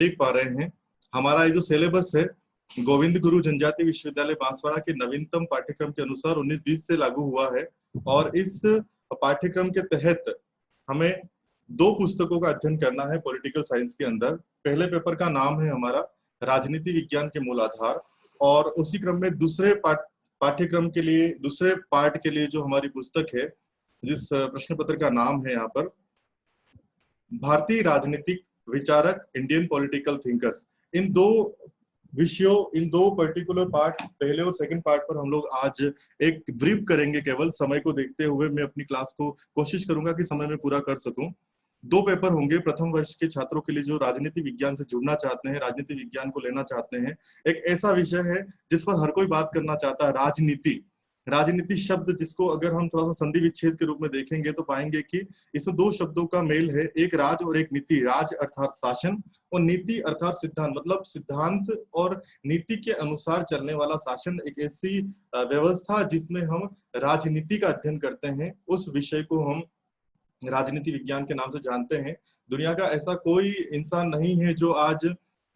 देख पा रहे हैं हमारा ये जो सिलेबस है गोविंद गुरु जनजातीय विश्वविद्यालय बांसवाड़ा के नवीनतम पाठ्यक्रम के अनुसार 19-20 से लागू हुआ है। और इस पाठ्यक्रम के तहत हमें 2 पुस्तकों का अध्ययन करना है पॉलिटिकल साइंस के अंदर। पहले पेपर का नाम है हमारा राजनीति विज्ञान के मूल आधार, और उसी क्रम में दूसरे पाठ्यक्रम के लिए, दूसरे पार्ट के लिए जो हमारी पुस्तक है, जिस प्रश्न पत्र का नाम है यहाँ पर भारतीय राजनीतिक विचारक, इंडियन पॉलिटिकल थिंकर्स। इन 2 विषयों, इन 2 पर्टिकुलर पार्ट, पहले और सेकंड पार्ट पर हम लोग आज एक ब्रीफ करेंगे। केवल समय को देखते हुए मैं अपनी क्लास को कोशिश करूंगा कि समय में पूरा कर सकूं। 2 पेपर होंगे प्रथम वर्ष के छात्रों के लिए जो राजनीति विज्ञान से जुड़ना चाहते हैं, राजनीति विज्ञान को लेना चाहते हैं। एक ऐसा विषय है जिस पर हर कोई बात करना चाहता है, राजनीति। राजनीति शब्द जिसको अगर हम थोड़ा सा संधि विच्छेद के रूप में देखेंगे तो पाएंगे कि इसमें 2 शब्दों का मेल है, एक राज और एक नीति। राज अर्थात शासन और नीति अर्थात सिद्धांत, मतलब सिद्धांत और नीति के अनुसार चलने वाला शासन। एक ऐसी व्यवस्था जिसमें हम राजनीति का अध्ययन करते हैं, उस विषय को हम राजनीति विज्ञान के नाम से जानते हैं। दुनिया का ऐसा कोई इंसान नहीं है जो आज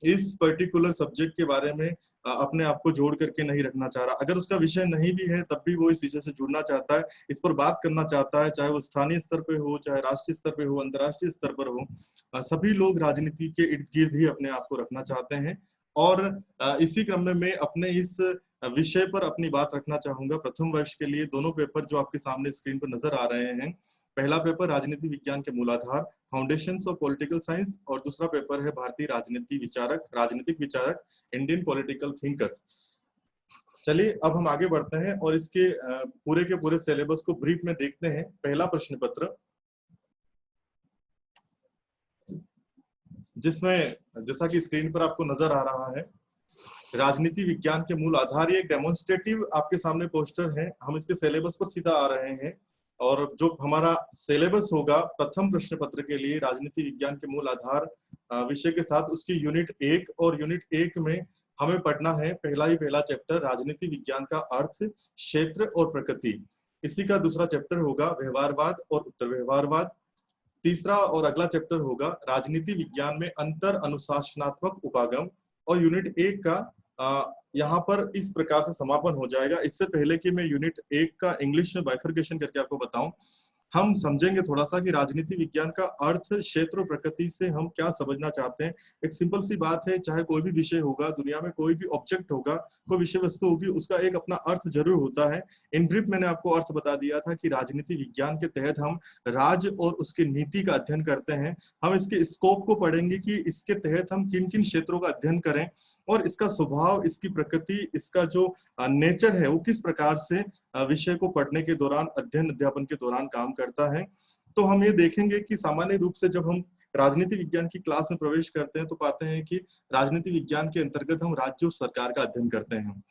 इस पर्टिकुलर सब्जेक्ट के बारे में अपने आप को जोड़ करके नहीं रखना चाह रहा। अगर उसका विषय नहीं भी है तब भी वो इस विषय से जुड़ना चाहता है, इस पर बात करना चाहता है, चाहे वो स्थानीय स्तर पे हो, चाहे राष्ट्रीय स्तर पे हो, अंतर्राष्ट्रीय स्तर पर हो। सभी लोग राजनीति के इर्द गिर्द ही अपने आप को रखना चाहते हैं। और इसी क्रम में मैं अपने इस विषय पर अपनी बात रखना चाहूंगा। प्रथम वर्ष के लिए दोनों पेपर जो आपके सामने स्क्रीन पर नजर आ रहे हैं, पहला पेपर राजनीति विज्ञान के मूलाधार, फाउंडेशंस ऑफ पॉलिटिकल साइंस, और दूसरा पेपर है भारतीय राजनीतिक विचारक, इंडियन पॉलिटिकल थिंकर्स। चलिए अब हम आगे बढ़ते हैं और इसके पूरे के पूरे सिलेबस को ब्रीफ में देखते हैं। पहला प्रश्न पत्र, जिसमें जैसा कि स्क्रीन पर आपको नजर आ रहा है, राजनीति विज्ञान के मूल आधार। ये एक डेमोन्स्ट्रेटिव आपके सामने पोस्टर है। हम इसके सिलेबस पर सीधा आ रहे हैं और जो हमारा सिलेबस होगा प्रथम प्रश्न पत्र के लिए राजनीति विज्ञान के मूल आधार विषय के साथ, उसकी यूनिट 1 और यूनिट 1 में हमें पढ़ना है पहला चैप्टर राजनीति विज्ञान का अर्थ, क्षेत्र और प्रकृति। इसी का दूसरा चैप्टर होगा व्यवहारवाद और उत्तर व्यवहारवाद। तीसरा और अगला चैप्टर होगा राजनीति विज्ञान में अंतर अनुशासनात्मक उपागम। और यूनिट 1 का यहाँ पर इस प्रकार से समापन हो जाएगा। इससे पहले कि मैं यूनिट 1 का इंग्लिश में बाइफर्केशन करके आपको बताऊं, हम समझेंगे थोड़ा सा कि राजनीति विज्ञान का अर्थ, क्षेत्र और प्रकृति से हम क्या समझना चाहते हैं। एक सिंपल सी बात है, चाहे कोई भी विषय होगा, दुनिया में कोई भी ऑब्जेक्ट होगा, कोई विषय वस्तु होगी, उसका एक अपना अर्थ जरूर होता है। इन ब्रीफ मैंने आपको अर्थ बता दिया था कि राजनीति विज्ञान के तहत हम राज और उसकी नीति का अध्ययन करते हैं। हम इसके स्कोप को पढ़ेंगे कि इसके तहत हम किन किन क्षेत्रों का अध्ययन करें और इसका स्वभाव, इसकी प्रकृति, इसका जो नेचर है वो किस प्रकार से विषय को पढ़ने के दौरान, अध्ययन अध्यापन के दौरान काम करता है। तो हम ये देखेंगे कि सामान्य रूप से जब हम राजनीति विज्ञान की क्लास में प्रवेश करते हैं तो पाते हैं कि राजनीति विज्ञान के अंतर्गत हम राज्य और सरकार का अध्ययन करते हैं।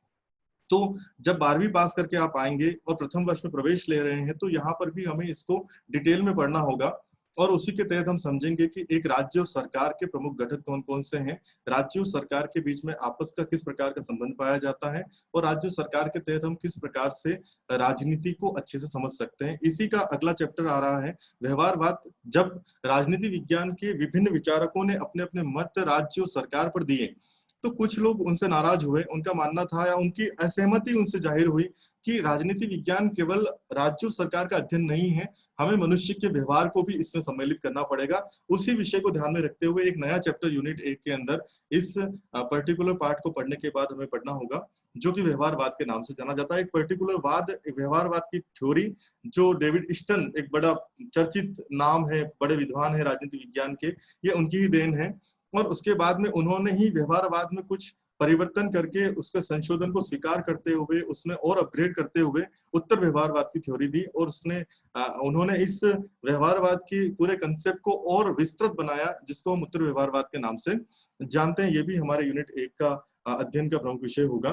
तो जब 12वीं पास करके आप आएंगे और प्रथम वर्ष में प्रवेश ले रहे हैं तो यहाँ पर भी हमें इसको डिटेल में पढ़ना होगा और उसी के तहत हम समझेंगे कि एक राज्य और सरकार के प्रमुख घटक कौन कौन से हैं, राज्य और सरकार के बीच में आपस का किस प्रकार का संबंध पाया जाता है और राज्य और सरकार के तहत हम किस प्रकार से राजनीति को अच्छे से समझ सकते हैं। इसी का अगला चैप्टर आ रहा है व्यवहारवाद। जब राजनीति विज्ञान के विभिन्न विचारकों ने अपने अपने मत राज्य और सरकार पर दिए तो कुछ लोग उनसे नाराज हुए। उनका मानना था या उनकी असहमति उनसे जाहिर हुई कि राजनीति विज्ञान केवल राज्य और सरकार का अध्ययन नहीं है, हमें मनुष्य के व्यवहार को भी इसमें सम्मिलित करना पड़ेगा। उसी विषय को ध्यान में रखते हुए एक नया चैप्टर यूनिट 1 के अंदर इस पर्टिकुलर पार्ट को पढ़ने के बाद हमें पढ़ना होगा जो कि व्यवहारवाद के नाम से जाना जाता है। एक पर्टिकुलर वाद, व्यवहारवाद की थ्योरी जो डेविड स्टन, एक बड़ा चर्चित नाम है, बड़े विद्वान है राजनीति विज्ञान के, ये उनकी ही देन है। और उसके बाद में उन्होंने ही व्यवहारवाद में कुछ परिवर्तन करके उसके संशोधन को स्वीकार करते हुए, उसमें और अपग्रेड करते हुए उत्तर व्यवहारवाद की थ्योरी दी और उन्होंने इस व्यवहारवाद की पूरे कंसेप्ट को और विस्तृत बनाया जिसको हम उत्तर व्यवहारवाद के नाम से जानते हैं। ये भी हमारे यूनिट 1 का अध्ययन का प्रमुख विषय होगा।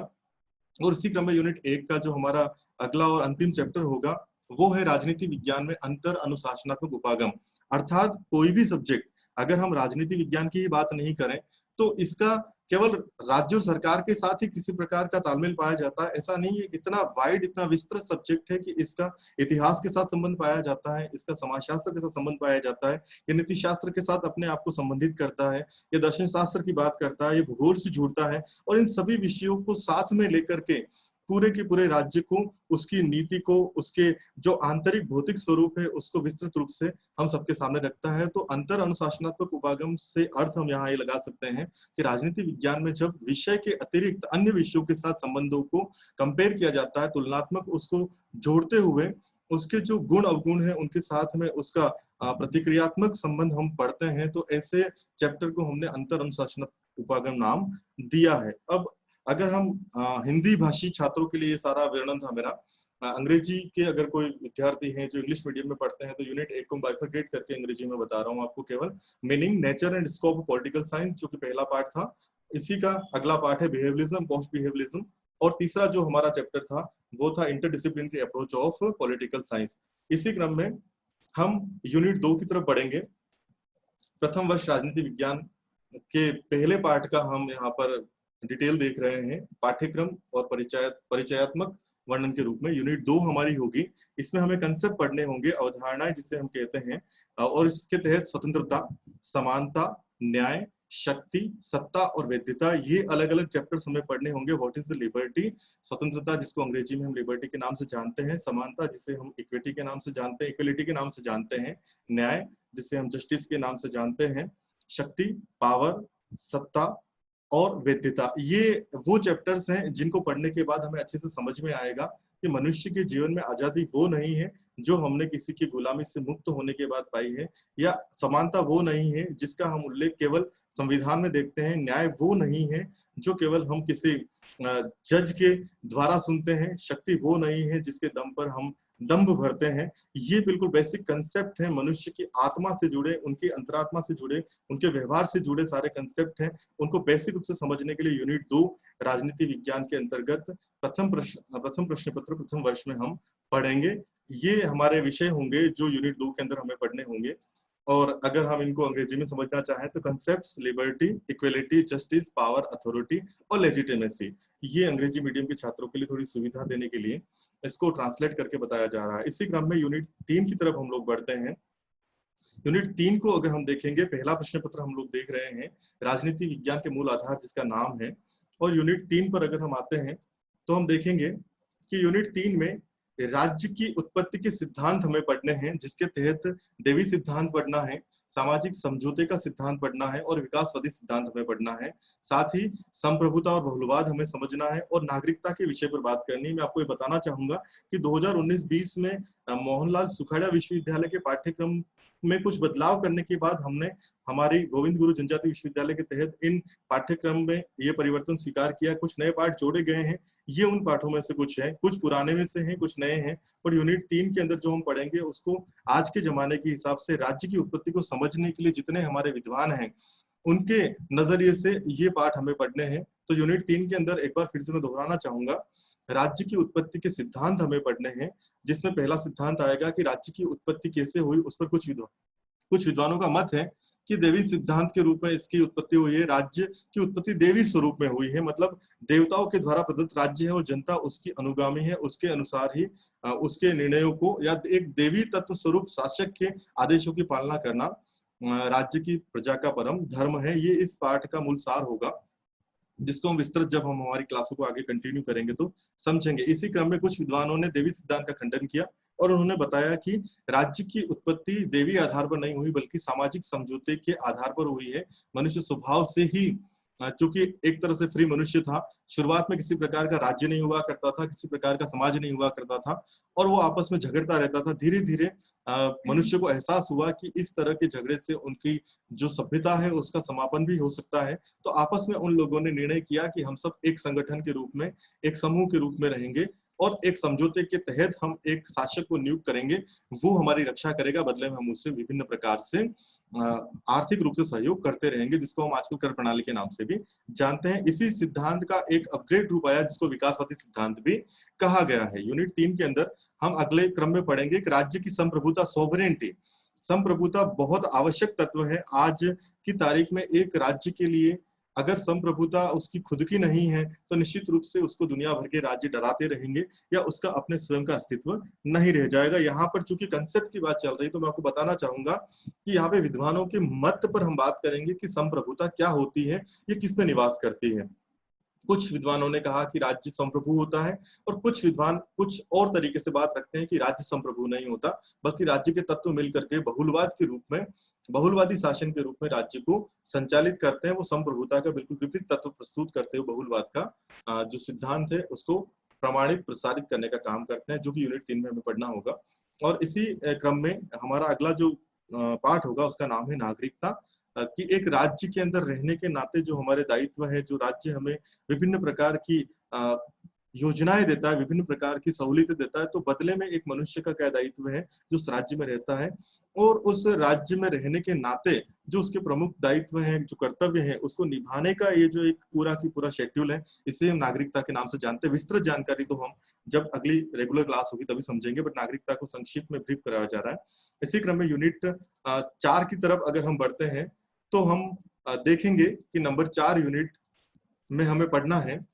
और इसी क्रम में यूनिट 1 का जो हमारा अगला और अंतिम चैप्टर होगा वो है राजनीति विज्ञान में अंतर अनुशासनात्मक उपागम। अर्थात कोई भी सब्जेक्ट अगर हम राजनीति विज्ञान की ही बात नहीं करें तो इसका केवल राज्य और सरकार के साथ ही किसी प्रकार का तालमेल पाया जाता है, ऐसा नहीं है। इतना वाइड, इतना विस्तृत सब्जेक्ट है कि इसका इतिहास के साथ संबंध पाया जाता है, इसका समाजशास्त्र के साथ संबंध पाया जाता है, ये नीति शास्त्र के साथ अपने आप को संबंधित करता है, ये दर्शन शास्त्र की बात करता है, ये भूगोल से जुड़ता है। और इन सभी विषयों को साथ में लेकर के पूरे के पूरे राज्य को, उसकी नीति को, उसके जो आंतरिक भौतिक स्वरूप है उसको विस्तृत रूप से हम सबके सामने रखता है। तो अंतर अनुशासनात्मक उपागम से अर्थ हम यहाँ ये लगा सकते हैं कि राजनीति विज्ञान में जब विषय के अतिरिक्त अन्य विषयों के साथ संबंधों को कंपेयर किया जाता है, तुलनात्मक उसको जोड़ते हुए उसके जो गुण अवगुण है उनके साथ में उसका प्रतिक्रियात्मक संबंध हम पढ़ते हैं, तो ऐसे चैप्टर को हमने अंतर अनुशासनात्मक उपागम नाम दिया है। अब अगर हम हिंदी भाषी छात्रों के लिए सारा वर्णन था मेरा। अंग्रेजी के अगर कोई विद्यार्थी हैं जो इंग्लिश मीडियम में पढ़ते हैं तो यूनिट 1 को बाइफरकेट करके अंग्रेजी में बता रहा हूँ आपको केवल। Meaning, nature and scope of political science, जो कि पहला पार्ट था। इसी का अगला पार्ट है बिहेवियरिज्म, पोस्ट बिहेवियरिज्म। और तीसरा जो हमारा चैप्टर था वो था interdisciplinary approach of political science. इसी क्रम में हम यूनिट 2 की तरफ बढ़ेंगे। प्रथम वर्ष राजनीति विज्ञान के पहले पार्ट का हम यहाँ पर डिटेल देख रहे हैं, पाठ्यक्रम और परिचयात्मक वर्णन के रूप में। यूनिट 2 हमारी होगी, इसमें हमें कंसेप्ट पढ़ने होंगे, अवधारणाएं जिसे हम कहते हैं, और इसके तहत स्वतंत्रता, समानता, न्याय, शक्ति, सत्ता और वैधता, ये अलग अलग चैप्टर्स हमें पढ़ने होंगे। व्हाट इज द लिबर्टी, स्वतंत्रता जिसको अंग्रेजी में हम लिबर्टी के नाम से जानते हैं, समानता जिसे हम इक्विटी के नाम से जानते हैं, इक्वलिटी के नाम से जानते हैं, न्याय जिसे हम जस्टिस के नाम से जानते हैं, शक्ति, पावर, सत्ता और वैधता। ये वो चैप्टर्स हैं जिनको पढ़ने के बाद हमें अच्छे से समझ में आएगा कि मनुष्य के जीवन में आजादी वो नहीं है जो हमने किसी की गुलामी से मुक्त होने के बाद पाई है, या समानता वो नहीं है जिसका हम उल्लेख केवल संविधान में देखते हैं, न्याय वो नहीं है जो केवल हम किसी जज के द्वारा सुनते हैं, शक्ति वो नहीं है जिसके दम पर हम दम्भ भरते हैं। ये बिल्कुल बेसिक कंसेप्ट है, मनुष्य की आत्मा से जुड़े, उनकी अंतरात्मा से जुड़े, उनके व्यवहार से जुड़े सारे कंसेप्ट हैं। उनको बेसिक रूप से समझने के लिए यूनिट 2 राजनीति विज्ञान के अंतर्गत प्रथम प्रश्न पत्र प्रथम वर्ष में हम पढ़ेंगे। ये हमारे विषय होंगे जो यूनिट 2 के अंदर हमें पढ़ने होंगे। और अगर हम इनको अंग्रेजी में समझना चाहें तो concepts, liberty, equality, justice, power, authority और लेजिटिमेसी, ये अंग्रेजी मीडियम के छात्रों के लिए थोड़ी सुविधा देने के लिए इसको ट्रांसलेट करके बताया जा रहा है। इसी क्रम में यूनिट 3 की तरफ हम लोग बढ़ते हैं। यूनिट 3 को अगर हम देखेंगे, पहला प्रश्न पत्र हम लोग देख रहे हैं, राजनीति विज्ञान के मूल आधार जिसका नाम है। और यूनिट 3 पर अगर हम आते हैं तो हम देखेंगे कि यूनिट 3 में राज्य की उत्पत्ति के सिद्धांत हमें पढ़ने हैं, जिसके तहत देवी सिद्धांत पढ़ना है, सामाजिक समझौते का सिद्धांत पढ़ना है और विकासवादी सिद्धांत हमें पढ़ना है। साथ ही संप्रभुता और बहुलवाद हमें समझना है और नागरिकता के विषय पर बात करनी है। मैं आपको ये बताना चाहूंगा कि 2019-20 में मोहनलाल सुखाड़िया विश्वविद्यालय के पाठ्यक्रम में कुछ बदलाव करने के बाद हमने हमारी गोविंद गुरु जनजाति विश्वविद्यालय के तहत इन पाठ्यक्रम में ये परिवर्तन स्वीकार किया। कुछ नए पाठ जोड़े गए हैं, ये उन पाठों में से कुछ है, कुछ पुराने में से हैं, कुछ नए हैं। और यूनिट 3 के अंदर जो हम पढ़ेंगे उसको आज के जमाने के हिसाब से राज्य की उत्पत्ति को समझने के लिए जितने हमारे विद्वान हैं उनके नजरिए से ये पाठ हमें पढ़ने हैं। तो यूनिट 3 के अंदर एक बार फिर से मैं दोहराना चाहूंगा, राज्य की उत्पत्ति के सिद्धांत हमें पढ़ने हैं, जिसमें पहला सिद्धांत आएगा कि राज्य की उत्पत्ति कैसे हुई। उस पर कुछ विद्वानों का मत है कि देवी सिद्धांत के रूप में इसकी उत्पत्ति हुई है। राज्य की उत्पत्ति देवी स्वरूप में हुई है, मतलब देवताओं के द्वारा प्रदत्त राज्य है और जनता उसकी अनुगामी है, उसके अनुसार ही उसके निर्णयों को, या एक देवी तत्व स्वरूप शासक के आदेशों की पालना करना राज्य की प्रजा का परम धर्म है। ये इस पाठ का मूल सार होगा, जिसको हम विस्तृत जब हम हमारी क्लासों को आगे कंटिन्यू करेंगे तो समझेंगे। इसी क्रम में कुछ विद्वानों ने देवी सिद्धांत का खंडन किया और उन्होंने बताया कि राज्य की उत्पत्ति देवी आधार पर नहीं हुई बल्कि सामाजिक समझौते के आधार पर हुई है। मनुष्य स्वभाव से ही, चूंकि एक तरह से फ्री मनुष्य था, शुरुआत में किसी प्रकार का राज्य नहीं हुआ करता था, किसी प्रकार का समाज नहीं हुआ करता था और वो आपस में झगड़ता रहता था। धीरे धीरे मनुष्य को एहसास हुआ कि इस तरह के झगड़े से उनकी जो सभ्यता है उसका समापन भी हो सकता है। तो आपस में उन लोगों ने निर्णय किया कि हम सब एक संगठन के रूप में, एक समूह के रूप में रहेंगे और एक समझौते के तहत हम एक शासक को नियुक्त करेंगे, वो हमारी रक्षा करेगा, बदले में हम उससे विभिन्न प्रकार से आर्थिक रूप से सहयोग करते रहेंगे, जिसको हम आजकल कर प्रणाली के नाम से भी जानते हैं। इसी सिद्धांत का एक अपग्रेड रूप आया जिसको विकासवादी सिद्धांत भी कहा गया है। यूनिट 3 के अंदर हम अगले क्रम में पढ़ेंगे कि राज्य की संप्रभुता, सोवरेनिटी। संप्रभुता बहुत आवश्यक तत्व है। आज की तारीख में एक राज्य के लिए अगर संप्रभुता उसकी खुद की नहीं है तो निश्चित रूप से उसको दुनिया भर के राज्य डराते रहेंगे या उसका अपने स्वयं का अस्तित्व नहीं रह जाएगा। यहाँ पर चूंकि कंसेप्ट की बात चल रही तो मैं आपको बताना चाहूंगा कि यहाँ पे विद्वानों के मत पर हम बात करेंगे कि संप्रभुता क्या होती है, ये किसमें निवास करती है। कुछ विद्वानों ने कहा कि राज्य संप्रभु होता है और कुछ विद्वान कुछ और तरीके से बात रखते हैं कि राज्य संप्रभु नहीं होता, बल्कि राज्य के तत्व मिलकर के बहुलवाद के रूप में, बहुलवादी शासन के रूप में राज्य को संचालित करते हैं। वो संप्रभुता का बिल्कुल विपरीत तत्व प्रस्तुत करते हुए बहुलवाद का जो सिद्धांत है उसको प्रमाणित प्रसारित करने का काम करते हैं, जो कि यूनिट 3 में हमें पढ़ना होगा। और इसी क्रम में हमारा अगला जो पाठ होगा उसका नाम है नागरिकता, कि एक राज्य के अंदर रहने के नाते जो हमारे दायित्व है, जो राज्य हमें विभिन्न प्रकार की योजनाएं देता है, विभिन्न प्रकार की सहूलियतें देता है, तो बदले में एक मनुष्य का क्या दायित्व है जो उस राज्य में रहता है, और उस राज्य में रहने के नाते जो उसके प्रमुख दायित्व हैं, जो कर्तव्य हैं, उसको निभाने का ये जो एक पूरा की पूरा शेड्यूल है, इसे हम नागरिकता के नाम से जानते हैं। विस्तृत जानकारी तो हम जब अगली रेगुलर क्लास होगी तभी समझेंगे, बट नागरिकता को संक्षिप्त में ब्रीफ कराया जा रहा है। इसी क्रम में यूनिट 4 की तरफ अगर हम बढ़ते हैं तो हम देखेंगे कि नंबर 4 यूनिट में हमें पढ़ना है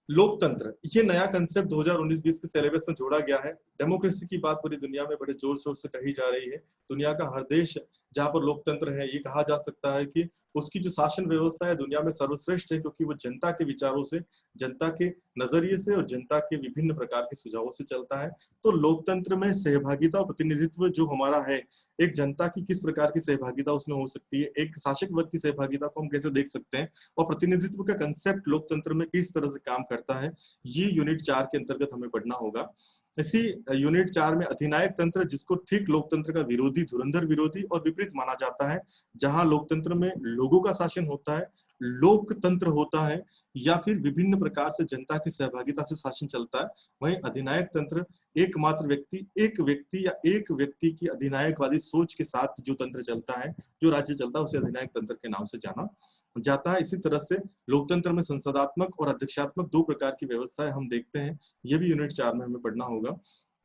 लोकतंत्र। ये नया कंसेप्ट 2019-20 के सिलेबस में जोड़ा गया है। डेमोक्रेसी की बात पूरी दुनिया में बड़े जोर शोर से कही जा रही है। दुनिया का हर देश जहां पर लोकतंत्र है, ये कहा जा सकता है कि उसकी जो शासन व्यवस्था है दुनिया में सर्वश्रेष्ठ है, क्योंकि वो जनता के विचारों से, जनता के नजरिए से और जनता के विभिन्न प्रकार के सुझावों से चलता है। तो लोकतंत्र में सहभागिता और प्रतिनिधित्व जो हमारा है, एक जनता की किस प्रकार की सहभागिता उसमें हो सकती है, एक शासक वर्ग की सहभागिता को हम कैसे देख सकते हैं, और प्रतिनिधित्व का कंसेप्ट लोकतंत्र में किस तरह से काम करता है, ये यूनिट 4 के अंतर्गत हमें पढ़ना होगा। इसी यूनिट 4 में अधिनायक तंत्र, जिसको ठीक लोकतंत्र का विरोधी, धुरंधर विरोधी और विपरीत माना जाता है, जहां लोकतंत्र में लोगों का शासन होता है, लोकतंत्र होता है, या फिर विभिन्न प्रकार से जनता की सहभागिता से शासन चलता है, वहीं अधिनायक तंत्र एकमात्र व्यक्ति, एक व्यक्ति या एक व्यक्ति की अधिनायकवादी सोच के साथ जो तंत्र चलता है, जो राज्य चलता है, उसे अधिनायक तंत्र के नाम से जाना जाता है। इसी तरह से लोकतंत्र में संसदात्मक और अध्यक्षात्मक दो प्रकार की व्यवस्थाएं हम देखते हैं, ये भी यूनिट 4 में हमें पढ़ना होगा।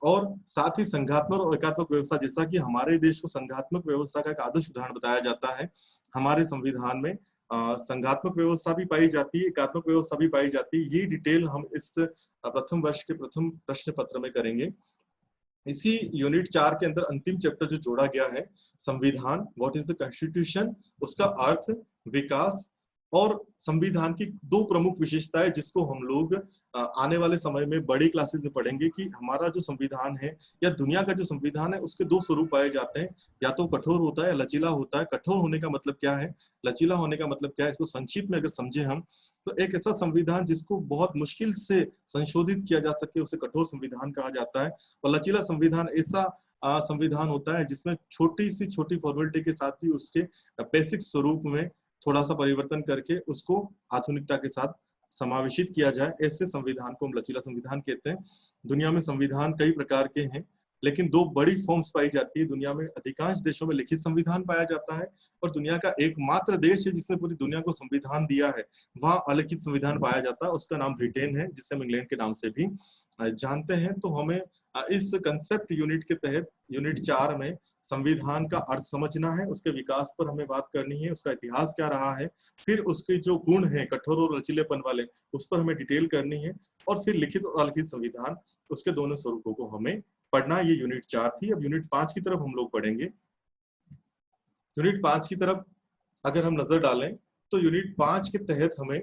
और साथ ही संघात्मक और एकात्मक व्यवस्था, जैसा कि हमारे देश को संघात्मक व्यवस्था का एक आदर्श उदाहरण बताया जाता है, हमारे संविधान में संघात्मक व्यवस्था भी पाई जाती है, एकात्मक व्यवस्था भी पाई जाती है। ये डिटेल हम इस प्रथम वर्ष के प्रथम प्रश्न पत्र में करेंगे। इसी यूनिट 4 के अंदर अंतिम चैप्टर जो जोड़ा गया है, संविधान, व्हाट इज द कॉन्स्टिट्यूशन, उसका अर्थ, विकास और संविधान की दो प्रमुख विशेषताएं, जिसको हम लोग आने वाले समय में बड़ी क्लासेस में पढ़ेंगे कि हमारा जो संविधान है या दुनिया का जो संविधान है उसके दो स्वरूप पाए जाते हैं, या तो कठोर होता है या लचीला होता है। कठोर होने का मतलब क्या है, लचीला होने का मतलब क्या है, इसको संक्षिप्त में अगर समझे हम तो एक ऐसा संविधान जिसको बहुत मुश्किल से संशोधित किया जा सके उसे कठोर संविधान कहा जाता है, और लचीला संविधान ऐसा संविधान होता है जिसमें छोटी सी छोटी फॉर्मेलिटी के साथ ही उसके बेसिक स्वरूप में थोड़ा सा परिवर्तन करके उसको आधुनिकता के साथ समावेशित किया जाए, ऐसे संविधान को हम लचीला संविधान कहते हैं। दुनिया में संविधान कई प्रकार के हैं, लेकिन दो बड़ी फॉर्म्स पाई जाती है। दुनिया में अधिकांश देशों में लिखित संविधान पाया जाता है, और दुनिया का एकमात्र देश है जिसने पूरी दुनिया को संविधान दिया है, वहां अलिखित संविधान पाया जाता है, उसका नाम ब्रिटेन है, जिसे हम इंग्लैंड के नाम से भी जानते हैं। तो हमें इस कंसेप्ट यूनिट के तहत यूनिट 4 में संविधान का अर्थ समझना है, उसके विकास पर हमें बात करनी है, उसका इतिहास क्या रहा है, फिर उसके जो गुण हैं कठोर और लचीलेपन वाले उस पर हमें डिटेल करनी है, और फिर लिखित और अलिखित संविधान, उसके दोनों स्वरूपों को हमें पढ़ना। ये यूनिट 4 थी। अब यूनिट 5 की तरफ हम लोग पढ़ेंगे। यूनिट 5 की तरफ अगर हम नजर डालें तो यूनिट 5 के तहत हमें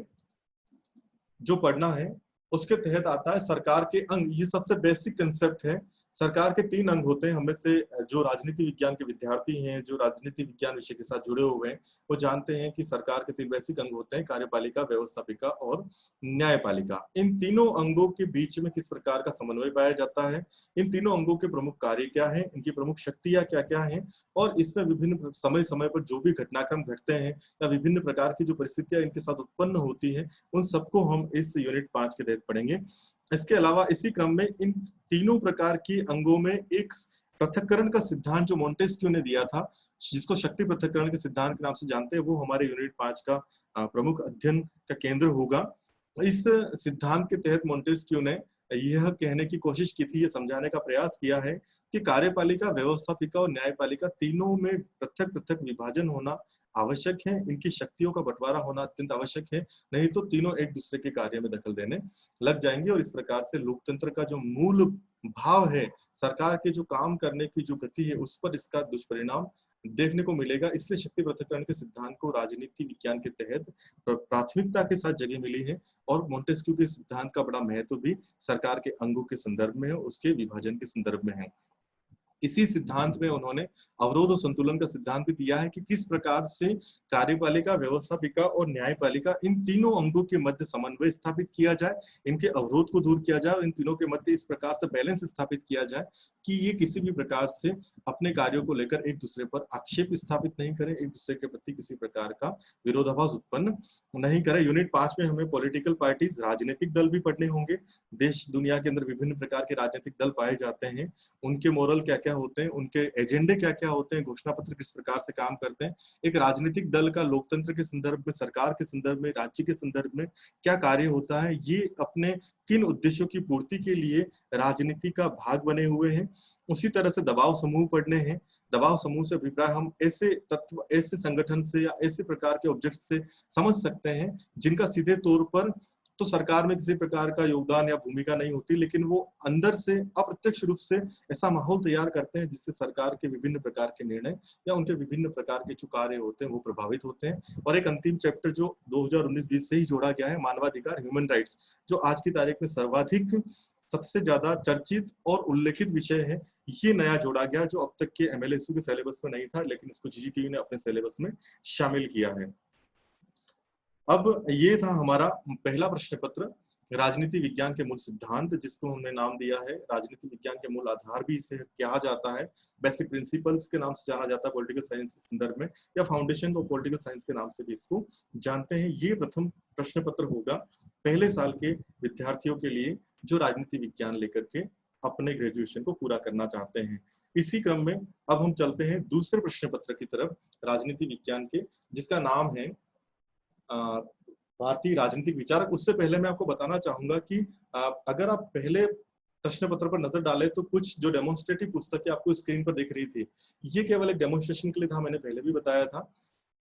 जो पढ़ना है उसके तहत आता है सरकार के अंग। ये सबसे बेसिक कंसेप्ट है। सरकार के 3 अंग होते हैं। हमें से जो राजनीति विज्ञान के विद्यार्थी हैं, जो राजनीति विज्ञान विषय के साथ जुड़े हुए हैं, वो जानते हैं कि सरकार के 3 बेसिक अंग होते हैं, कार्यपालिका, व्यवस्थापिका और न्यायपालिका। इन तीनों अंगों के बीच में किस प्रकार का समन्वय पाया जाता है, इन तीनों अंगों के प्रमुख कार्य क्या है, इनकी प्रमुख शक्तियां क्या क्या हैं, और इसमें विभिन्न समय समय पर जो भी घटनाक्रम घटते हैं या विभिन्न प्रकार की जो परिस्थितियां इनके साथ उत्पन्न होती है, उन सबको हम इस यूनिट 5 के तहत पढ़ेंगे। इसके अलावा इसी क्रम में इन तीनों प्रकार की अंगों में एक पृथक्करण का सिद्धांत जो मोंटेस्क्यू ने दिया था, जिसको शक्ति पृथक्करण के सिद्धांत के नाम से जानते हैं, वो हमारे यूनिट 5 का प्रमुख अध्ययन का केंद्र होगा। इस सिद्धांत के तहत मोंटेस्क्यू ने यह कहने की कोशिश की थी, यह समझाने का प्रयास किया है कि कार्यपालिका, व्यवस्थापिका और न्यायपालिका तीनों में पृथक पृथक विभाजन होना आवश्यक है, इनकी शक्तियों का बंटवारा होना अत्यंत आवश्यक है, नहीं तो तीनों एक दूसरे के कार्य में दखल देने लग जाएंगे और इस प्रकार से लोकतंत्र का जो मूल भाव है, सरकार के जो काम करने की जो गति है, उस पर इसका दुष्परिणाम देखने को मिलेगा। इसलिए शक्ति पृथक्करण के सिद्धांत को राजनीति विज्ञान के तहत प्राथमिकता के साथ जगह मिली है और मोंटेस्क्यू के सिद्धांत का बड़ा महत्व भी सरकार के अंगों के संदर्भ में है, उसके विभाजन के संदर्भ में है। इसी सिद्धांत में उन्होंने अवरोध और संतुलन का सिद्धांत भी दिया है कि किस प्रकार से कार्यपालिका, व्यवस्थापिका और न्यायपालिका, इन तीनों अंगों के मध्य समन्वय स्थापित किया जाए, इनके अवरोध को दूर किया जाए और इन तीनों के मध्य इस प्रकार से बैलेंस स्थापित किया जाए कि ये किसी भी प्रकार से अपने कार्यों को लेकर एक दूसरे पर आक्षेप स्थापित नहीं करें, एक दूसरे के प्रति किसी प्रकार का विरोधाभास उत्पन्न नहीं करें। यूनिट 5 में हमें पॉलिटिकल पार्टीज, राजनीतिक दल भी पढ़ने होंगे। देश दुनिया के अंदर विभिन्न प्रकार के राजनीतिक दल पाए जाते हैं, उनके मोरल क्या क्या होते हैं, उनके एजेंडे क्या क्या होते हैं, घोषणा पत्र किस प्रकार से काम करते हैं, एक राजनीतिक दल का लोकतंत्र के संदर्भ में, सरकार के संदर्भ में, राज्य के संदर्भ में क्या कार्य होता है, ये अपने किन उद्देश्यों की पूर्ति के लिए राजनीति का भाग बने हुए हैं। उसी तरह से दबाव समूह पढ़ने हैं। दबाव समूह से अभिप्राय हम ऐसे तत्व, ऐसे संगठन से या ऐसे प्रकार के ऑब्जेक्ट से समझ सकते हैं जिनका सीधे तौर पर तो सरकार में किसी प्रकार का योगदान या भूमिका नहीं होती, लेकिन वो अंदर से अप्रत्यक्ष रूप से ऐसा माहौल तैयार करते हैं जिससे सरकार के विभिन्न प्रकार के निर्णय या उनके विभिन्न प्रकार के जो कार्य होते हैं वो प्रभावित होते हैं। और एक अंतिम चैप्टर जो 2019-20 से ही जोड़ा गया है, मानवाधिकार, ह्यूमन राइट्स, जो आज की तारीख में सर्वाधिक सबसे ज्यादा चर्चित और उल्लेखित विषय है। ये नया जोड़ा गया जो अब तक के एमएलएसयू के सिलेबस में नहीं था, लेकिन इसको जीजीटीयू ने अपने सिलेबस में शामिल किया है। अब ये था हमारा पहला प्रश्न पत्र, राजनीति विज्ञान के मूल सिद्धांत, जिसको हमने नाम दिया है राजनीति विज्ञान के मूल आधार भी इसे कहा जाता है, बेसिक प्रिंसिपल्स के नाम से जाना जाता है पॉलिटिकल साइंस के संदर्भ में, या फाउंडेशन ऑफ पॉलिटिकल साइंस के नाम से भी इसको जानते हैं। ये प्रथम प्रश्न पत्र होगा पहले साल के विद्यार्थियों के लिए जो राजनीति विज्ञान लेकर के अपने ग्रेजुएशन को पूरा करना चाहते हैं। इसी क्रम में अब हम चलते हैं दूसरे प्रश्न पत्र की तरफ राजनीति विज्ञान के, जिसका नाम है भारतीय राजनीतिक विचारक। उससे पहले मैं आपको बताना चाहूंगा कि अगर आप पहले प्रश्न पत्र पर नजर डालें तो कुछ जो डेमोन्स्ट्रेटिव पुस्तकें आपको स्क्रीन पर दिख रही थी, ये केवल एक डेमोन्स्ट्रेशन के लिए था, मैंने पहले भी बताया था।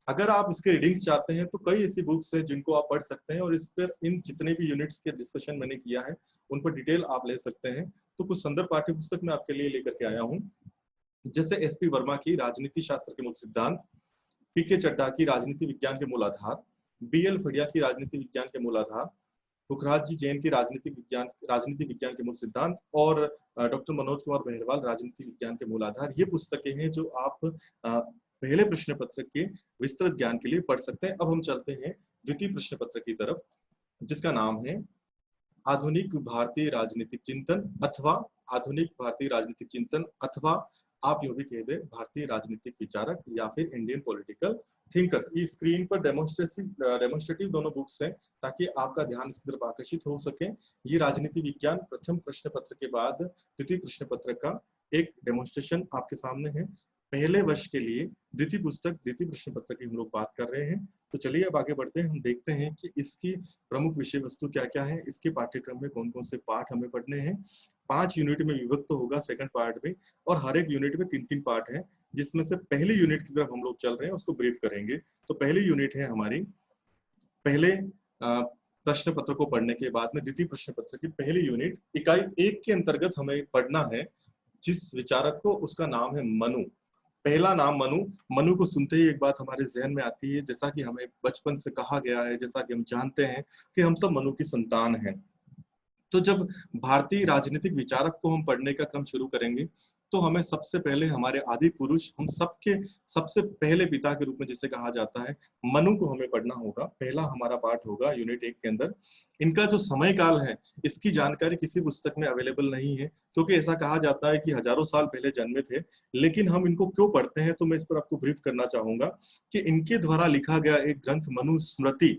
अगर आप इसके रीडिंग्स चाहते हैं तो कई ऐसी बुक्स हैं जिनको आप पढ़ सकते हैं और इस पर इन जितने भी यूनिट्स के डिस्कशन मैंने किया है उन पर डिटेल आप ले सकते हैं। तो कुछ संदर्भ पाठ्य पुस्तक मैं आपके लिए लेकर के आया हूँ, जैसे एसपी वर्मा की राजनीति शास्त्र के मूल सिद्धांत, पीके चड्डा की राजनीति विज्ञान के मूल आधार, बीएल फड़िया की राजनीति विज्ञान के मूल आधार, पुखराज जी जैन की राजनीति विज्ञान के मूल सिद्धांत और डॉक्टर मनोज कुमार बहरवाल राजनीति विज्ञान के मूल आधार। ये पुस्तकें हैं जो आप पहले प्रश्न पत्र के विस्तृत ज्ञान के लिए पढ़ सकते हैं। अब हम चलते हैं द्वितीय प्रश्न पत्र की तरफ, जिसका नाम है आधुनिक भारतीय राजनीतिक चिंतन अथवा आधुनिक भारतीय राजनीतिक चिंतन, अथवा आप यूं भी कह दे भारतीय राजनीतिक विचारक या फिर इंडियन पॉलिटिकल थिंकर्स। ये स्क्रीन पर डेमोन्स्ट्रेटिव दोनों बुक्स हैं ताकि आपका ध्यान इसकी तरफ आकर्षित हो सके। ये राजनीति विज्ञान प्रथम प्रश्न पत्र के बाद द्वितीय प्रश्न पत्र का एक डेमोन्स्ट्रेशन आपके सामने है। पहले वर्ष के लिए द्वितीय पुस्तक द्वितीय प्रश्न पत्र की हम लोग बात कर रहे हैं। तो चलिए अब आगे बढ़ते हैं, हम देखते हैं कि इसकी प्रमुख विषय वस्तु क्या क्या है, इसके पाठ्यक्रम में कौन कौन से पाठ हमें पढ़ने हैं। 5 यूनिट में विभक्त होगा सेकंड पार्ट में, और हर एक यूनिट में 3-3 पार्ट है, जिसमें से पहली यूनिट की तरफ हम लोग चल रहे हैं, उसको ब्रीफ करेंगे। तो पहली यूनिट है हमारी, पहले प्रश्न पत्र को पढ़ने के बाद में द्वितीय प्रश्न पत्र की पहली यूनिट इकाई 1 के अंतर्गत हमें पढ़ना है जिस विचारक को, उसका नाम है मनु। पहला नाम मनु। मनु को सुनते ही एक बात हमारे जहन में आती है, जैसा कि हमें बचपन से कहा गया है, जैसा कि हम जानते हैं कि हम सब मनु की संतान हैं। तो जब भारतीय राजनीतिक विचारक को हम पढ़ने का क्रम शुरू करेंगे तो हमें सबसे पहले हमारे आदि पुरुष, हम सबके सबसे पहले पिता के रूप में जिसे कहा जाता है, मनु को हमें पढ़ना होगा। पहला हमारा पाठ होगा यूनिट 1 के अंदर। इनका जो समय काल है इसकी जानकारी किसी पुस्तक में अवेलेबल नहीं है, क्योंकि ऐसा कहा जाता है कि हजारों साल पहले जन्मे थे। लेकिन हम इनको क्यों पढ़ते हैं तो मैं इस पर आपको ब्रीफ करना चाहूंगा कि इनके द्वारा लिखा गया एक ग्रंथ मनुस्मृति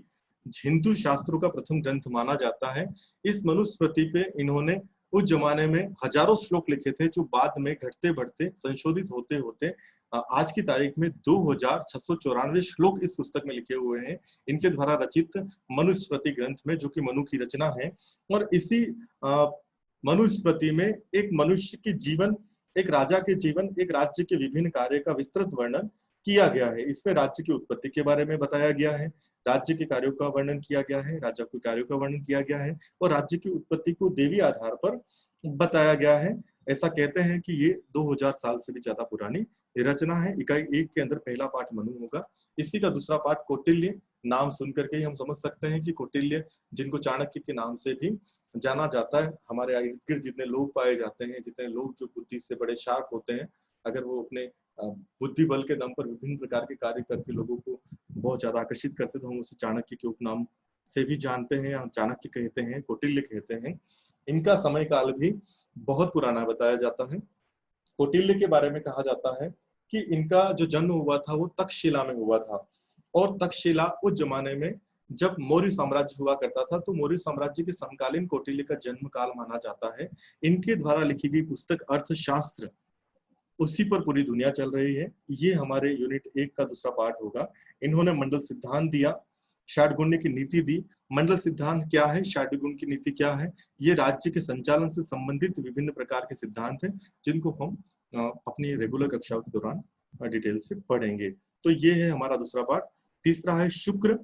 हिंदू शास्त्रों का प्रथम ग्रंथ माना जाता है। इस मनुस्मृति पे इन्होंने उस जमाने में हजारों श्लोक लिखे थे, जो बाद में घटते बढ़ते संशोधित होते होते आज की तारीख में 2694 श्लोक इस पुस्तक में लिखे हुए हैं, इनके द्वारा रचित मनुस्मृति ग्रंथ में, जो कि मनु की रचना है। और इसी मनुस्मृति में एक मनुष्य के जीवन, एक राजा के जीवन, एक राज्य के विभिन्न कार्य का विस्तृत वर्णन किया गया है। इसमें राज्य की उत्पत्ति के बारे में बताया गया है, राज्य के कार्यों का वर्णन किया गया है, राजा के कार्यों का वर्णन किया गया है, और राज्य की उत्पत्ति को देवी आधार पर बताया गया है। ऐसा कहते हैं कि ये 2000 साल से भी ज्यादा पुरानी रचना है। इकाई 1 के अंदर पहला पाठ मनु होगा, इसी का दूसरा पाठ कौटिल्य। नाम सुन करके ही हम समझ सकते हैं कि कौटिल्य, जिनको चाणक्य के नाम से भी जाना जाता है, हमारे इर्द गिर्द जितने लोग पाए जाते हैं, जितने लोग जो बुद्धि से बड़े शार्प होते हैं, अगर वो अपने बुद्धि बल के दम पर विभिन्न प्रकार के कार्य करके लोगों को बहुत ज्यादा आकर्षित करते, तो हम उसे चाणक्य के उपनाम से भी जानते हैं, हम चाणक्य कहते हैं, कौटिल्य कहते हैं। इनका समय काल भी बहुत पुराना बताया जाता है। कौटिल्य के बारे में कहा जाता है कि इनका जो जन्म हुआ था वो तक्षशिला में हुआ था, और तक्षशिला उस जमाने में जब मौर्य साम्राज्य हुआ करता था, तो मौर्य साम्राज्य के समकालीन कौटिल्य का जन्म काल माना जाता है। इनके द्वारा लिखी गई पुस्तक अर्थशास्त्र, उसी पर पूरी दुनिया चल रही है। ये हमारे यूनिट 1 का दूसरा पार्ट होगा। इन्होंने मंडल सिद्धांत दिया, षाटगुण्य की नीति दी। मंडल सिद्धांत क्या है, षाटगुण की नीति क्या है, ये राज्य के संचालन से संबंधित विभिन्न प्रकार के सिद्धांत हैं, जिनको हम अपनी रेगुलर कक्षाओं के दौरान डिटेल से पढ़ेंगे। तो ये है हमारा दूसरा पार्ट। तीसरा है शुक्र,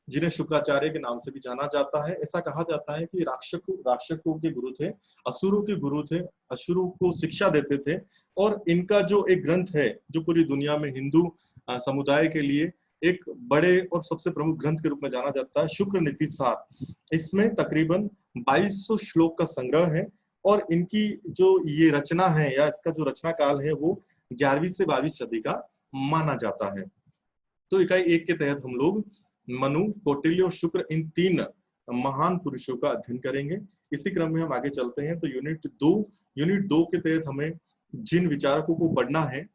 जिन्हें शुक्राचार्य के नाम से भी जाना जाता है। ऐसा कहा जाता है कि राक्षकों के गुरु थे, असुरों के गुरु थे, असुरों को शिक्षा देते थे, और इनका जो एक ग्रंथ है जो पूरी दुनिया में हिंदू समुदाय के लिए एक बड़े और सबसे प्रमुख ग्रंथ के रूप में जाना जाता है, शुक्र नीति सार। इसमें तकरीबन 2200 श्लोक का संग्रह है, और इनकी जो ये रचना है या इसका जो रचना काल है वो 11वीं से 22वीं सदी का माना जाता है। तो इकाई 1 के तहत हम लोग मनु, कौटिल्य और शुक्र, इन 3 महान पुरुषों का अध्ययन करेंगे। इसी क्रम में हम आगे चलते हैं। तो यूनिट 2 के तहत हमें जिन विचारकों को पढ़ना है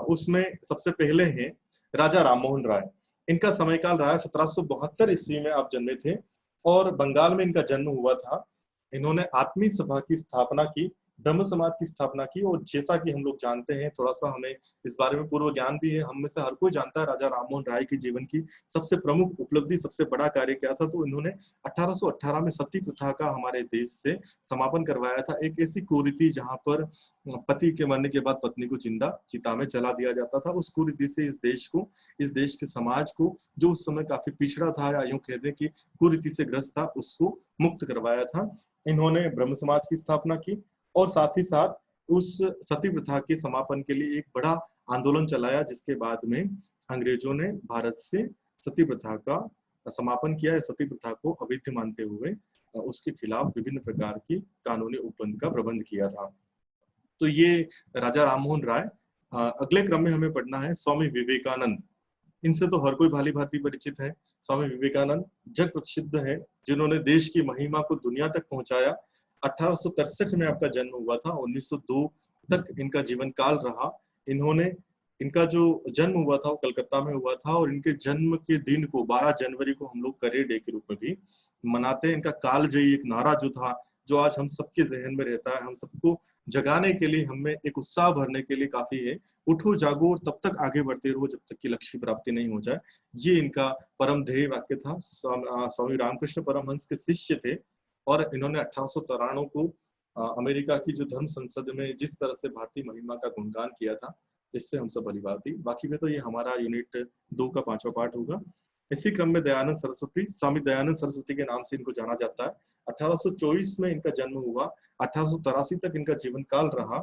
उसमें सबसे पहले हैं राजा राममोहन राय। इनका समयकाल रहा 1772 ईस्वी में आप जन्मे थे, और बंगाल में इनका जन्म हुआ था। इन्होंने आत्मीय सभा की स्थापना की, ब्रह्म समाज की स्थापना की, और जैसा कि हम लोग जानते हैं, थोड़ा सा हमें इस बारे में पूर्व ज्ञान भी है, हम में से हर कोई जानता है राजा राममोहन राय के जीवन की सबसे प्रमुख उपलब्धि, सबसे बड़ा कार्य क्या था। तो इन्होंने 1818 में सती प्रथा का हमारे देश से समापन करवाया था। एक ऐसी कुरीति जहां पर पति के मरने के बाद पत्नी को जिंदा चिता में जला दिया जाता था, उस कुरीति से इस देश के समाज को, जो उस समय काफी पिछड़ा था या यूं कह दें कि कुरीति से ग्रस्त था, उसको मुक्त करवाया था। इन्होंने ब्रह्म समाज की स्थापना की, और साथ ही साथ उस सती प्रथा के समापन के लिए एक बड़ा आंदोलन चलाया, जिसके बाद में अंग्रेजों ने भारत से सती प्रथा का समापन किया। सती प्रथा को अवैध मानते हुए उसके खिलाफ विभिन्न प्रकार की कानूनी उपबंध का प्रबंध किया था। तो ये राजा राममोहन राय। अगले क्रम में हमें पढ़ना है स्वामी विवेकानंद। इनसे तो हर कोई भाली भांति परिचित है। स्वामी विवेकानंद जग प्रसिद्ध है, जिन्होंने देश की महिमा को दुनिया तक पहुंचाया। 1863 में आपका जन्म हुआ था, 1902 तक इनका जीवन काल रहा। इनका जो जन्म हुआ था वो कलकत्ता में हुआ था, और इनके जन्म के दिन को 12 जनवरी को हम लोग करियर डे के रूप में भी मनाते हैं। इनका कालजयी एक नारा जो था, जो आज हम सबके जहन में रहता है, हम सबको जगाने के लिए, हमें एक उत्साह भरने के लिए काफी है, उठो जागो और तब तक आगे बढ़ते रहो जब तक कि लक्ष्य की प्राप्ति नहीं हो जाए। ये इनका परम ध्येय वाक्य था। स्वामी रामकृष्ण परमहंस के शिष्य थे, और इन्होंने 1893 को अमेरिका की जो धर्म संसद में जिस तरह से भारतीय महिमा का गुणगान किया था, इससे हम सब भलीभांति बाकी में। तो ये हमारा यूनिट 2 का 5वां पार्ट होगा। इसी क्रम में दयानंद सरस्वती, स्वामी दयानंद सरस्वती के नाम से इनको जाना जाता है। 1824 में इनका जन्म हुआ, 1883 तक इनका जीवन काल रहा।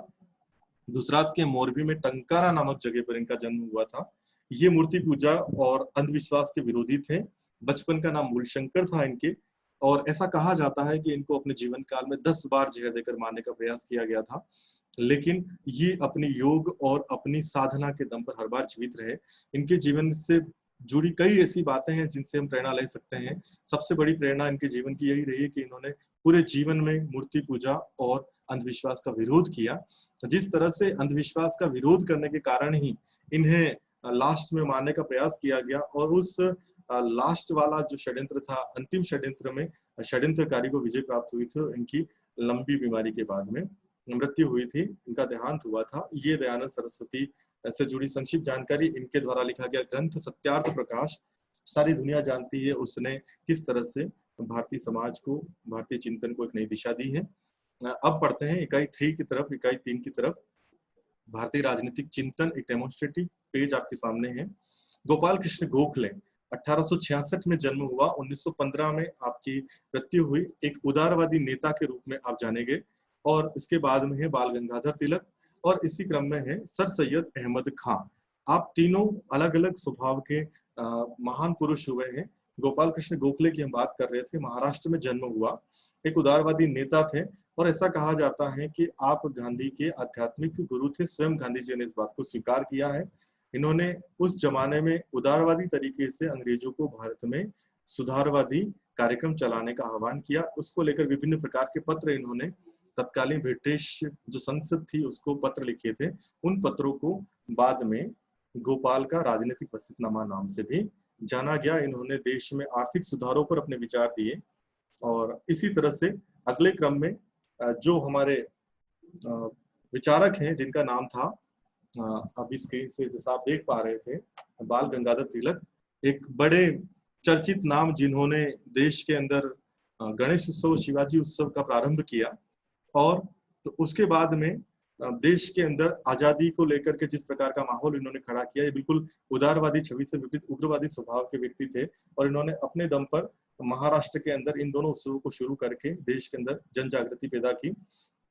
गुजरात के मोरबी में टंकारा नामक जगह पर इनका जन्म हुआ था। ये मूर्ति पूजा और अंधविश्वास के विरोधी थे। बचपन का नाम मूलशंकर था इनके, और ऐसा कहा जाता है कि इनको अपने जीवन काल में 10 बार जहर देकर मारने का प्रयास किया गया था, लेकिन ये अपनी योग और अपनी साधना के दम पर हर बार जीवित रहे। इनके जीवन से जुड़ी कई ऐसी बातें हैं जिनसे हम प्रेरणा ले सकते हैं। सबसे बड़ी प्रेरणा इनके जीवन की यही रही है कि इन्होंने पूरे जीवन में मूर्ति पूजा और अंधविश्वास का विरोध किया। जिस तरह से अंधविश्वास का विरोध करने के कारण ही इन्हें लास्ट में मारने का प्रयास किया गया, और उस लास्ट वाला जो षड्यंत्र था, अंतिम षड्यंत्र में षड्यंत्रकारी को विजय प्राप्त हुई थी, और इनकी लंबी बीमारी के बाद में मृत्यु हुई थी, इनका देहांत हुआ था। ये दयानंद सरस्वती से जुड़ी संक्षिप्त जानकारी। इनके द्वारा लिखा गया ग्रंथ सत्यार्थ प्रकाश, सारी दुनिया जानती है उसने किस तरह से भारतीय समाज को, भारतीय चिंतन को एक नई दिशा दी है। अब पढ़ते हैं इकाई 3 की तरफ, इकाई 3 की तरफ। भारतीय राजनीतिक चिंतन, एक डेमोन्स्ट्रेटिव पेज आपके सामने है। गोपाल कृष्ण गोखले 1866 में जन्म हुआ, 1915 में आपकी मृत्यु हुई। एक उदारवादी नेता के रूप में आप जाने गए। और इसके बाद में है बाल गंगाधर तिलक, और इसी क्रम में है सर सैयद अहमद खां। आप तीनों अलग अलग स्वभाव के महान पुरुष हुए हैं। गोपाल कृष्ण गोखले की हम बात कर रहे थे, महाराष्ट्र में जन्म हुआ, एक उदारवादी नेता थे। और ऐसा कहा जाता है कि आप गांधी के आध्यात्मिक गुरु थे। स्वयं गांधी जी ने इस बात को स्वीकार किया है। इन्होंने उस जमाने में उदारवादी तरीके से अंग्रेजों को भारत में सुधारवादी कार्यक्रम चलाने का आह्वान किया। उसको लेकर विभिन्न प्रकार के पत्र इन्होंने तत्कालीन ब्रिटिश जो संसद थी उसको पत्र लिखे थे। उन पत्रों को बाद में गोपाल का राजनीतिक वसीयतनामा नाम से भी जाना गया। इन्होंने देश में आर्थिक सुधारों पर अपने विचार दिए। और इसी तरह से अगले क्रम में जो हमारे विचारक हैं जिनका नाम था अभी स्क्रीन से जैसा आप देख पा रहे थे, बाल गंगाधर तिलक, एक बड़े चर्चित नाम जिन्होंने देश के अंदर गणेश उत्सव, शिवाजी उत्सव का प्रारंभ किया। और तो उसके बाद में देश के अंदर आजादी को लेकर के जिस प्रकार का माहौल इन्होंने खड़ा किया, ये बिल्कुल उदारवादी छवि से विपरीत उग्रवादी स्वभाव के व्यक्ति थे। और इन्होंने अपने दम पर महाराष्ट्र के अंदर इन दोनों उत्सवों को शुरू करके देश के अंदर जन जागृति पैदा की।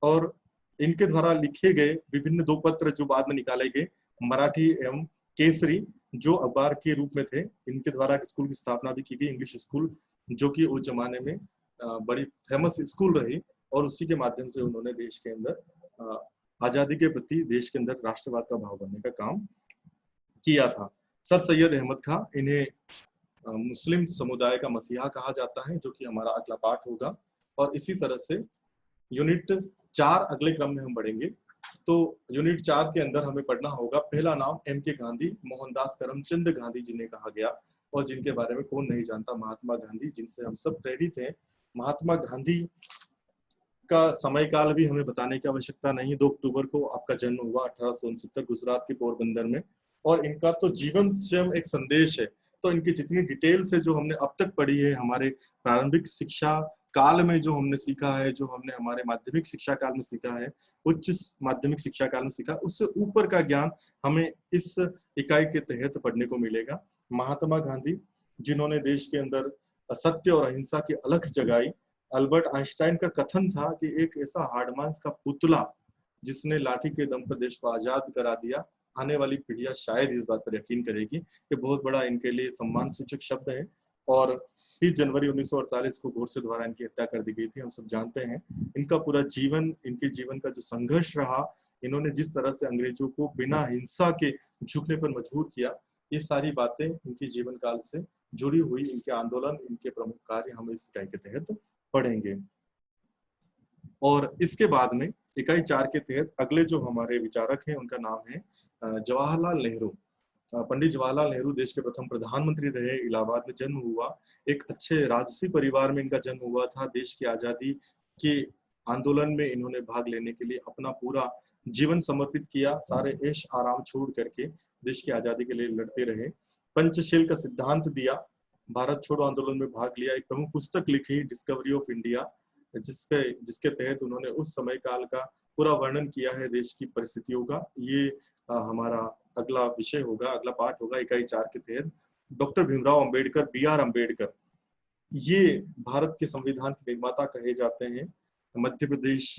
और इनके द्वारा लिखे गए विभिन्न दो पत्र जो बाद में निकाले गए, मराठी एवं केसरी, जो अखबार के रूप में थे। इनके द्वारा स्कूल की स्थापना भी की गई, इंग्लिश स्कूल, जो कि उस जमाने में बड़ी फेमस स्कूल रही। और उसी के माध्यम से उन्होंने देश के अंदर आजादी के प्रति देश के अंदर राष्ट्रवाद का भाव बनने का काम किया था। सर सैयद अहमद खां, इन्हें मुस्लिम समुदाय का मसीहा कहा जाता है, जो कि हमारा अगला पाठ होगा। और इसी तरह से यूनिट 4 अगले क्रम में हम बढ़ेंगे। तो यूनिट 4 के अंदर हमें पढ़ना होगा, पहला नाम M.K. गांधी, मोहनदास करमचंद गांधी जिन्हें कहा गया, और जिनके बारे में कौन नहीं जानता, महात्मा गांधी, जिनसे हम सब प्रेरित हैं। महात्मा गांधी का समय काल भी हमें बताने की आवश्यकता नहीं। 2 अक्टूबर को आपका जन्म हुआ 1869 गुजरात के पोरबंदर में। और इनका तो जीवन स्वयं एक संदेश है। तो इनकी जितनी डिटेल्स है जो हमने अब तक पढ़ी है, हमारे प्रारंभिक शिक्षा काल में जो हमने सीखा है, जो हमने हमारे माध्यमिक शिक्षा काल में सीखा है, उच्च माध्यमिक शिक्षा काल में सीखा, उससे ऊपर का ज्ञान हमें इस इकाई के तहत पढ़ने को मिलेगा। महात्मा गांधी, जिन्होंने देश के अंदर सत्य और अहिंसा की अलख जगाई। अल्बर्ट आइंस्टाइन का कथन था कि एक ऐसा हार्डमांस का पुतला जिसने लाठी के दम पर देश को आजाद करा दिया, आने वाली पीढ़ियां शायद इस बात पर यकीन करेगी। ये बहुत बड़ा इनके लिए सम्मान सूचक शब्द है। और 30 जनवरी 1948 को गोडसे द्वारा इनकी हत्या कर दी गई थी, हम सब जानते हैं। इनका पूरा जीवन, इनके जीवन का जो संघर्ष रहा, इन्होंने जिस तरह से अंग्रेजों को बिना हिंसा के झुकने पर मजबूर किया, ये सारी बातें इनके जीवन काल से जुड़ी हुई, इनके आंदोलन, इनके प्रमुख कार्य हम इस इकाई के तहत पढ़ेंगे। और इसके बाद में इकाई 4 के तहत अगले जो हमारे विचारक हैं उनका नाम है जवाहरलाल नेहरू। पंडित जवाहरलाल नेहरू देश के प्रथम प्रधानमंत्री रहे। इलाहाबाद में जन्म हुआ, एक अच्छे राजसी परिवार में इनका जन्म हुआ था। देश की आजादी के आंदोलन में इन्होंने भाग लेने के लिए अपना पूरा जीवन समर्पित किया, सारे ऐश आराम छोड़ करके देश की आजादी के लिए लड़ते रहे। पंचशील का सिद्धांत दिया, भारत छोड़ो आंदोलन में भाग लिया, एक प्रमुख पुस्तक लिखी डिस्कवरी ऑफ इंडिया, जिसके तहत उन्होंने उस समय काल का पूरा वर्णन किया है देश की परिस्थितियों का। ये हमारा अगला विषय होगा, अगला पाठ होगा इकाई 4 के तहत। Doctor Bhimrao Ambedkar, B.R. अंबेडकर, ये भारत के संविधान के निर्माता कहे जाते हैं। मध्य प्रदेश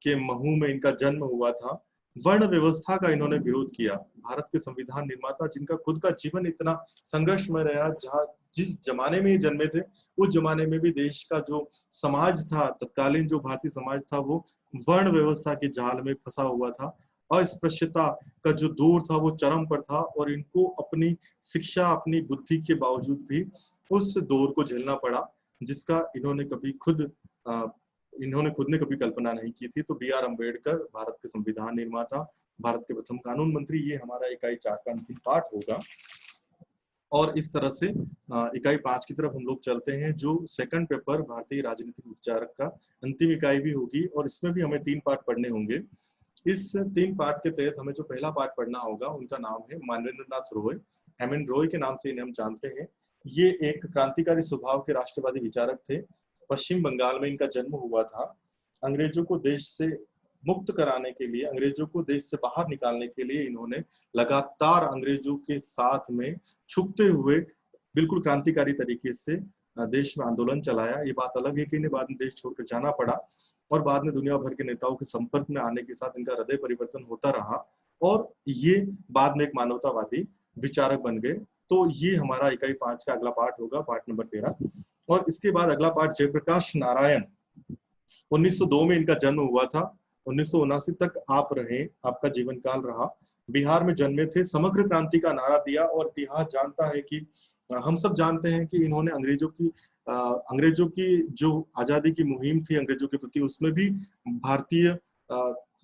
के महू में इनका जन्म हुआ था। वर्ण व्यवस्था का इन्होंने विरोध किया। भारत के संविधान निर्माता जिनका खुद का जीवन इतना संघर्षमय रहा, जहाँ जिस जमाने में ये जन्मे थे उस जमाने में भी देश का जो समाज था, तत्कालीन जो भारतीय समाज था, वो वर्ण व्यवस्था के जाल में फंसा हुआ था। अस्पृश्यता का जो दौर था वो चरम पर था, और इनको अपनी शिक्षा, अपनी बुद्धि के बावजूद भी उस दौर को झेलना पड़ा, जिसका इन्होंने खुद ने कभी कल्पना नहीं की थी। तो B.R. अंबेडकर, भारत के संविधान निर्माता, भारत के प्रथम कानून मंत्री, ये हमारा इकाई 4 का अंतिम पाठ होगा। और इस तरह से इकाई 5 की तरफ हम लोग चलते हैं, जो सेकंड पेपर भारतीय राजनीतिक विचारक का अंतिम इकाई भी होगी, और इसमें भी हमें 3 पाठ पढ़ने होंगे। इस 3 पाठ के तहत हमें जो पहला पाठ पढ़ना होगा उनका नाम है मानवेंद्रनाथ रॉय। M.N. रॉय के नाम से इन्हें हम जानते हैं। ये एक क्रांतिकारी स्वभाव के राष्ट्रवादी विचारक थे। पश्चिम बंगाल में इनका जन्म हुआ था। अंग्रेजों को देश से मुक्त कराने के लिए, अंग्रेजों को देश से बाहर निकालने के लिए इन्होंने लगातार अंग्रेजों के साथ में छुपते हुए बिल्कुल क्रांतिकारी तरीके से देश में आंदोलन चलाया। ये बात अलग है कि इन्हें बाद में देश छोड़कर जाना पड़ा और बाद में दुनिया भर के नेताओं के संपर्क में आने के साथ इनका हृदय परिवर्तन होता रहा और ये बाद में एक मानवतावादी विचारक बन गए। तो ये हमारा इकाई 5 का अगला पार्ट होगा, पार्ट नंबर 13। और इसके बाद अगला पार्ट जयप्रकाश नारायण। 1902 में इनका जन्म हुआ था, 1979 तक आप रहे, आपका जीवन काल रहा। बिहार में जन्मे थे, समग्र क्रांति का नारा दिया और इतिहास जानता है कि हम सब जानते हैं कि इन्होंने अंग्रेजों की जो आजादी की मुहिम थी अंग्रेजों के प्रति, उसमें भी भारतीय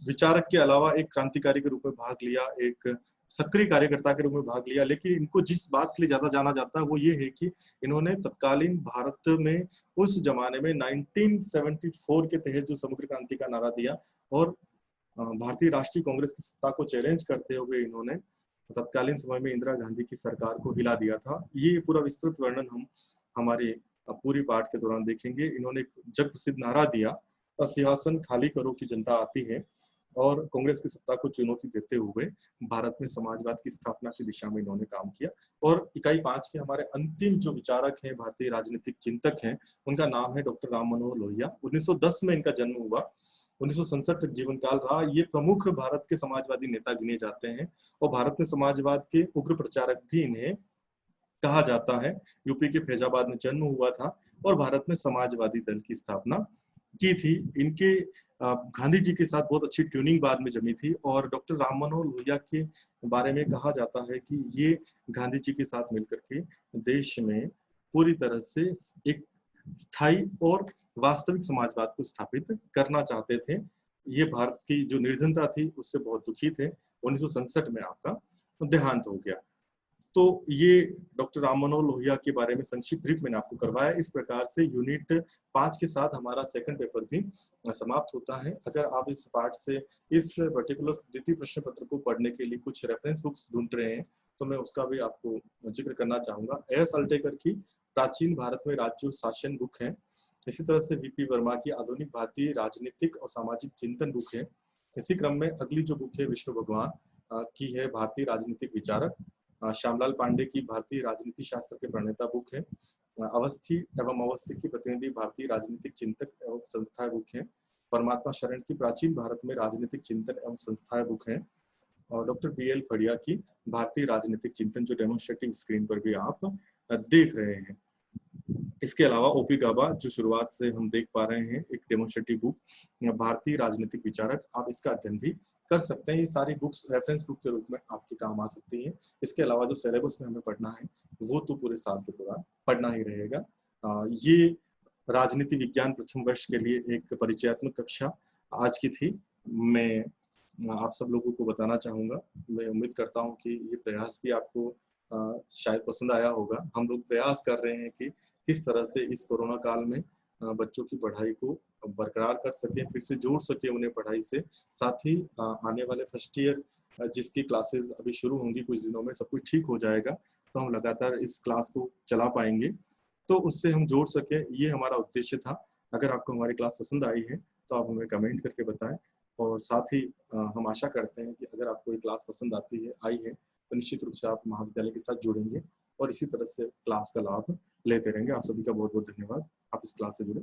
विचारक के अलावा एक क्रांतिकारी के रूप में भाग लिया, एक सक्रिय कार्यकर्ता के रूप में भाग लिया। लेकिन इनको जिस बात के लिए ज्यादा जाना जाता है वो ये है कि इन्होंने तत्कालीन भारत में उस जमाने में 1974 के तहत जो समग्र क्रांति का नारा दिया और भारतीय राष्ट्रीय कांग्रेस की सत्ता को चैलेंज करते हुए इन्होंने तत्कालीन समय में इंदिरा गांधी की सरकार को हिला दिया था। ये पूरा विस्तृत वर्णन हम हमारे पूरी पाठ के दौरान देखेंगे। इन्होंने जग प्रसिद्ध नारा दिया, सिंहासन खाली करो की जनता आती है, और कांग्रेस की सत्ता को चुनौती देते हुए भारत में समाजवाद की स्थापना की दिशा में इन्होंने काम किया। और इकाई 5 के हमारे अंतिम जो विचारक हैं, भारतीय राजनीतिक चिंतक हैं, उनका नाम है डॉक्टर राम मनोहर लोहिया। 1910 में इनका जन्म हुआ, 1967 तक जीवन काल रहा। ये प्रमुख भारत के समाजवादी नेता गिने जाते हैं और भारत में समाजवाद के उग्र प्रचारक भी इन्हें कहा जाता है। यूपी के फैजाबाद में जन्म हुआ था और भारत में समाजवादी दल की स्थापना की थी। इनके गांधी जी के साथ बहुत अच्छी ट्यूनिंग बाद में जमी थी और डॉक्टर राम मनोहर लोहिया के बारे में कहा जाता है कि ये गांधी जी के साथ मिलकर के देश में पूरी तरह से एक स्थायी और वास्तविक समाजवाद को स्थापित करना चाहते थे। ये भारत की जो निर्धनता थी उससे बहुत दुखी थे। 1967 में आपका देहांत हो गया। तो ये डॉक्टर राम मनोहर लोहिया के बारे में संक्षिप्त ब्रीफ मैंने आपको करवाया। इस प्रकार से यूनिट 5 के साथ हमारा सेकंड पेपर भी समाप्त होता है। अगर आप इस पार्ट से इस पर्टिकुलर द्वितीय प्रश्न पत्र को पढ़ने के लिए कुछ रेफरेंस बुक्स ढूंढ रहे हैं तो मैं उसका भी आपको जिक्र करना चाहूंगा। एस अल्टेकर की प्राचीन भारत में राज्य शासन बुक है। इसी तरह से वीपी वर्मा की आधुनिक भारतीय राजनीतिक और सामाजिक चिंतन बुक है। इसी क्रम में अगली जो बुक है विष्णु भगवान की है, भारतीय राजनीतिक विचारक। श्यामलाल पांडे की भारतीय राजनीति शास्त्र के प्रणेता बुक है। अवस्थी एवं अवस्थी की प्रतिनिधि भारतीय राजनीतिक चिंतक एवं संस्थाएं बुक है। परमात्मा शरण की प्राचीन भारत में राजनीतिक चिंतन एवं संस्थाएं बुक है। और डॉक्टर BL फड़िया की भारतीय राजनीतिक चिंतन, जो डेमोन्स्ट्रेटिव स्क्रीन पर भी आप देख रहे हैं। इसके अलावा ओपी गाबा जो शुरुआत से हम देख पा रहे हैं, एक डेमोन्स्ट्रेटिव बुक भारतीय राजनीतिक विचारक, आप इसका अध्ययन भी कर सकते हैं। ये सारी बुक्स रेफरेंस बुक के रूप में आपके काम आ सकती हैं। इसके अलावा जो सिलेबस में हमें पढ़ना है वो तो पूरे साल के दौरान पढ़ना ही रहेगा। ये राजनीति विज्ञान प्रथम वर्ष के लिए एक परिचयात्मक कक्षा आज की थी। मैं आप सब लोगों को बताना चाहूंगा, मैं उम्मीद करता हूँ कि ये प्रयास भी आपको शायद पसंद आया होगा। हम लोग प्रयास कर रहे हैं कि किस तरह से इस कोरोना काल में बच्चों की पढ़ाई को बरकरार कर सके, फिर से जोड़ सके उन्हें पढ़ाई से। साथ ही आने वाले फर्स्ट ईयर जिसकी क्लासेस अभी शुरू होंगी कुछ दिनों में, सब कुछ ठीक हो जाएगा तो हम लगातार इस क्लास को चला पाएंगे, तो उससे हम जोड़ सके, ये हमारा उद्देश्य था। अगर आपको हमारी क्लास पसंद आई है तो आप हमें कमेंट करके बताएं। और साथ ही हम आशा करते हैं कि अगर आपको ये क्लास पसंद आई है तो निश्चित रूप से आप महाविद्यालय के साथ जुड़ेंगे और इसी तरह से क्लास का लाभ लेते रहेंगे। आप सभी का बहुत बहुत धन्यवाद। आप इस क्लास से जुड़े।